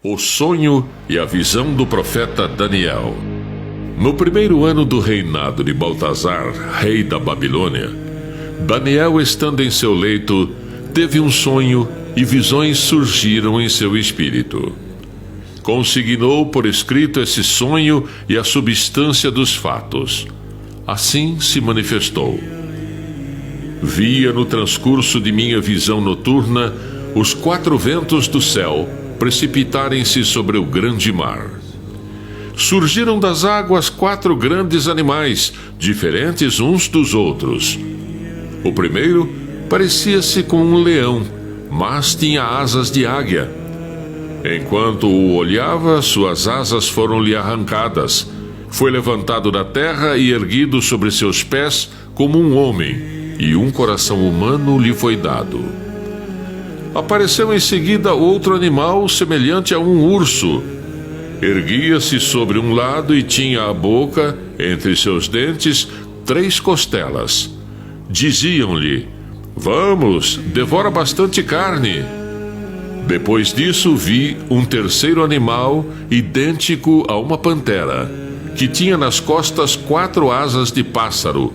O sonho e a visão do profeta Daniel. No primeiro ano do reinado de Baltazar, rei da Babilônia, Daniel, estando em seu leito, teve um sonho e visões surgiram em seu espírito. Consignou por escrito esse sonho e a substância dos fatos. Assim se manifestou. Via no transcurso de minha visão noturna os 4 ventos do céu precipitarem-se sobre o grande mar. Surgiram das águas 4 grandes animais, diferentes uns dos outros. O primeiro parecia-se com um leão, mas tinha asas de águia. Enquanto o olhava, suas asas foram-lhe arrancadas. Foi levantado da terra e erguido sobre seus pés como um homem, e um coração humano lhe foi dado. Apareceu em seguida outro animal semelhante a um urso. Erguia-se sobre um lado e tinha a boca, entre seus dentes, 3 costelas. Diziam-lhe: "Vamos, devora bastante carne." Depois disso vi um terceiro animal, idêntico a uma pantera, que tinha nas costas 4 asas de pássaro.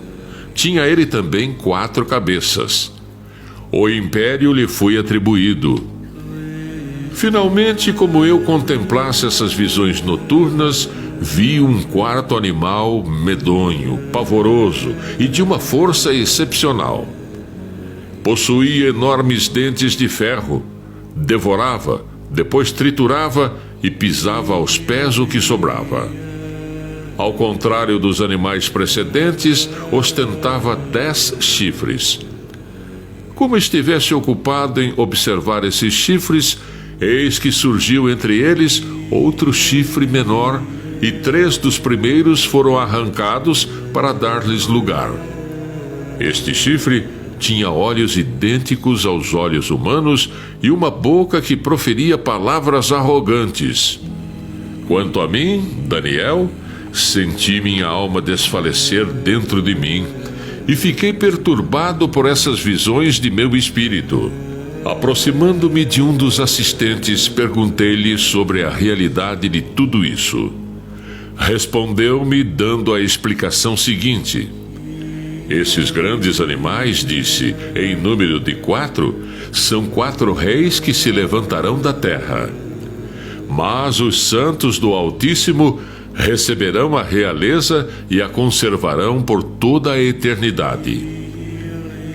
Tinha ele também 4 cabeças. O império lhe foi atribuído. Finalmente, como eu contemplasse essas visões noturnas, vi um 4º animal medonho, pavoroso e de uma força excepcional. Possuía enormes dentes de ferro, devorava, depois triturava e pisava aos pés o que sobrava. Ao contrário dos animais precedentes, ostentava 10 chifres. Como estivesse ocupado em observar esses chifres, eis que surgiu entre eles outro chifre menor, e 3 dos primeiros foram arrancados para dar-lhes lugar. Este chifre tinha olhos idênticos aos olhos humanos e uma boca que proferia palavras arrogantes. Quanto a mim, Daniel, senti minha alma desfalecer dentro de mim, e fiquei perturbado por essas visões de meu espírito. Aproximando-me de um dos assistentes, perguntei-lhe sobre a realidade de tudo isso. Respondeu-me dando a explicação seguinte: "Esses grandes animais, disse, em número de 4, são 4 reis que se levantarão da terra. Mas os santos do Altíssimo receberão a realeza e a conservarão por toda a eternidade."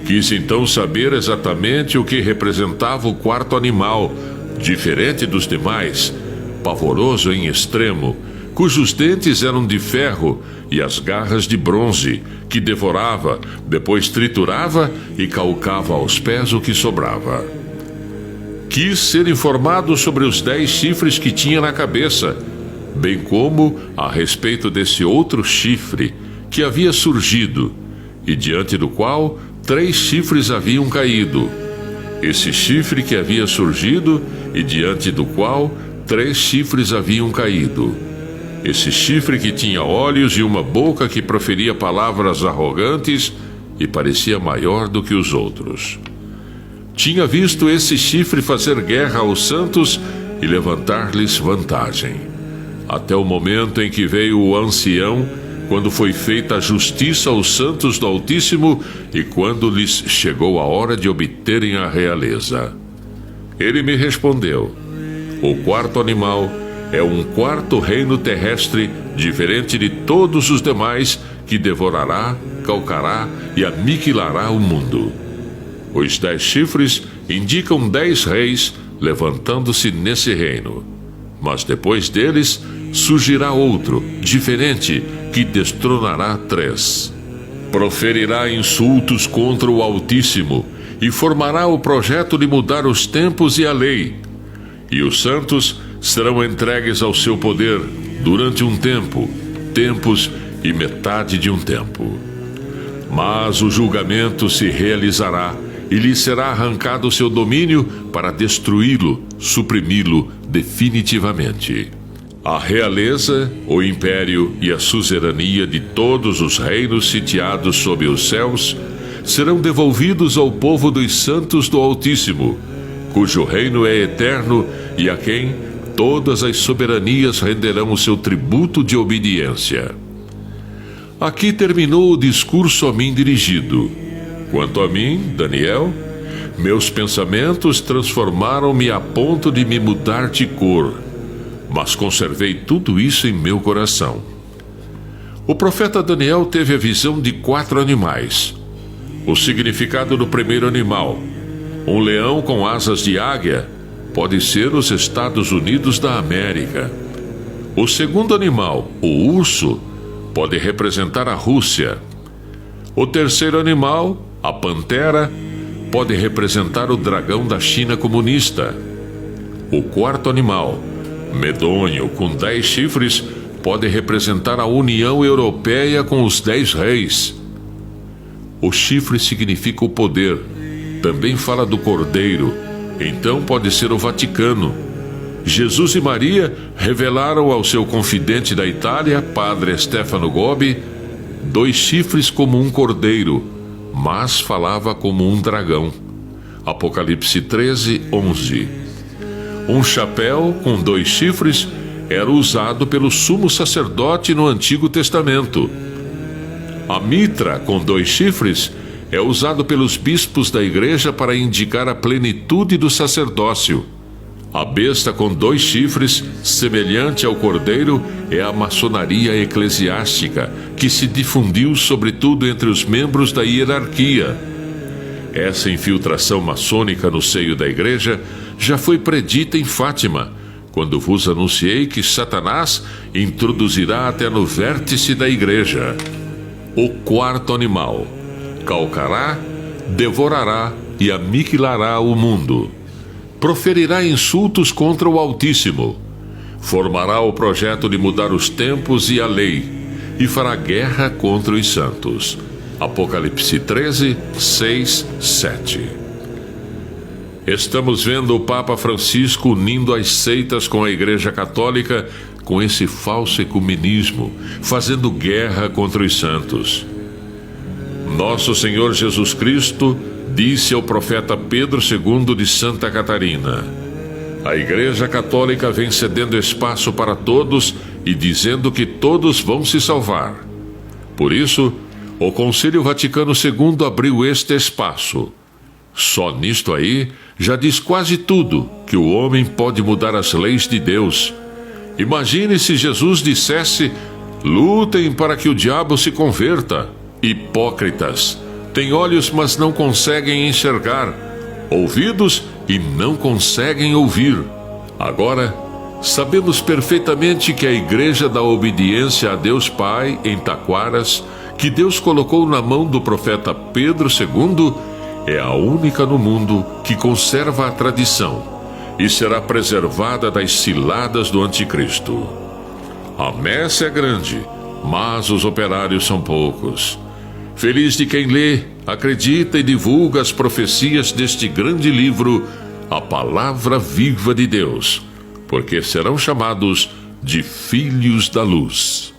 Quis então saber exatamente o que representava o 4º animal, diferente dos demais, pavoroso em extremo, cujos dentes eram de ferro e as garras de bronze, que devorava, depois triturava e calcava aos pés o que sobrava. Quis ser informado sobre os 10 chifres que tinha na cabeça, bem como a respeito desse outro chifre que havia surgido, e diante do qual 3 chifres haviam caído. Esse chifre que havia surgido, e diante do qual 3 chifres haviam caído. Esse chifre que tinha olhos e uma boca que proferia palavras arrogantes e parecia maior do que os outros. Tinha visto esse chifre fazer guerra aos santos e levantar-lhes vantagem. Até o momento em que veio o ancião, quando foi feita a justiça aos santos do Altíssimo e quando lhes chegou a hora de obterem a realeza. Ele me respondeu: "O 4º animal é um 4º reino terrestre, diferente de todos os demais, que devorará, calcará e aniquilará o mundo. Os 10 chifres indicam 10 reis levantando-se nesse reino. Mas depois deles surgirá outro, diferente, que destronará 3. Proferirá insultos contra o Altíssimo e formará o projeto de mudar os tempos e a lei. E os santos serão entregues ao seu poder durante um tempo, tempos e metade de um tempo. Mas o julgamento se realizará e lhe será arrancado o seu domínio para destruí-lo, suprimi-lo definitivamente. A realeza, o império e a suzerania de todos os reinos sitiados sob os céus serão devolvidos ao povo dos santos do Altíssimo, cujo reino é eterno e a quem todas as soberanias renderão o seu tributo de obediência. Aqui terminou o discurso a mim dirigido. Quanto a mim, Daniel, meus pensamentos transformaram-me a ponto de me mudar de cor, mas conservei tudo isso em meu coração. O profeta Daniel teve a visão de 4 animais. O significado do primeiro animal, um leão com asas de águia, pode ser os Estados Unidos da América. O segundo animal, o urso, pode representar a Rússia. O terceiro animal, a pantera, pode representar o dragão da China comunista. O quarto animal, medonho com 10 chifres, pode representar a União Europeia com os 10 reis. O chifre significa o poder. Também fala do cordeiro. Então pode ser o Vaticano. Jesus e Maria revelaram ao seu confidente da Itália, padre Stefano Gobbi, 2 chifres como um cordeiro, mas falava como um dragão. Apocalipse 13, 11. Um chapéu com 2 chifres era usado pelo sumo sacerdote no Antigo Testamento. A mitra com 2 chifres é usado pelos bispos da igreja para indicar a plenitude do sacerdócio. A besta com 2 chifres, semelhante ao cordeiro, é a maçonaria eclesiástica, que se difundiu sobretudo entre os membros da hierarquia. Essa infiltração maçônica no seio da igreja já foi predita em Fátima, quando vos anunciei que Satanás introduzirá até no vértice da igreja. O quarto animal calcará, devorará e aniquilará o mundo. Proferirá insultos contra o Altíssimo. Formará o projeto de mudar os tempos e a lei, e fará guerra contra os santos. Apocalipse 13, 6, 7. Estamos vendo o Papa Francisco unindo as seitas com a Igreja Católica com esse falso ecumenismo, fazendo guerra contra os santos. Nosso Senhor Jesus Cristo disse ao profeta Pedro II de Santa Catarina: a Igreja Católica vem cedendo espaço para todos e dizendo que todos vão se salvar. Por isso, o Concílio Vaticano II abriu este espaço. Só nisto aí já diz quase tudo, que o homem pode mudar as leis de Deus. Imagine se Jesus dissesse: lutem para que o diabo se converta. Hipócritas, têm olhos mas não conseguem enxergar, ouvidos e não conseguem ouvir. Agora, sabemos perfeitamente que a Igreja da Obediência a Deus Pai em Taquaras, que Deus colocou na mão do profeta Pedro II, é a única no mundo que conserva a tradição e será preservada das ciladas do anticristo. A messe é grande, mas os operários são poucos. Feliz de quem lê, acredita e divulga as profecias deste grande livro, a Palavra Viva de Deus, porque serão chamados de filhos da luz.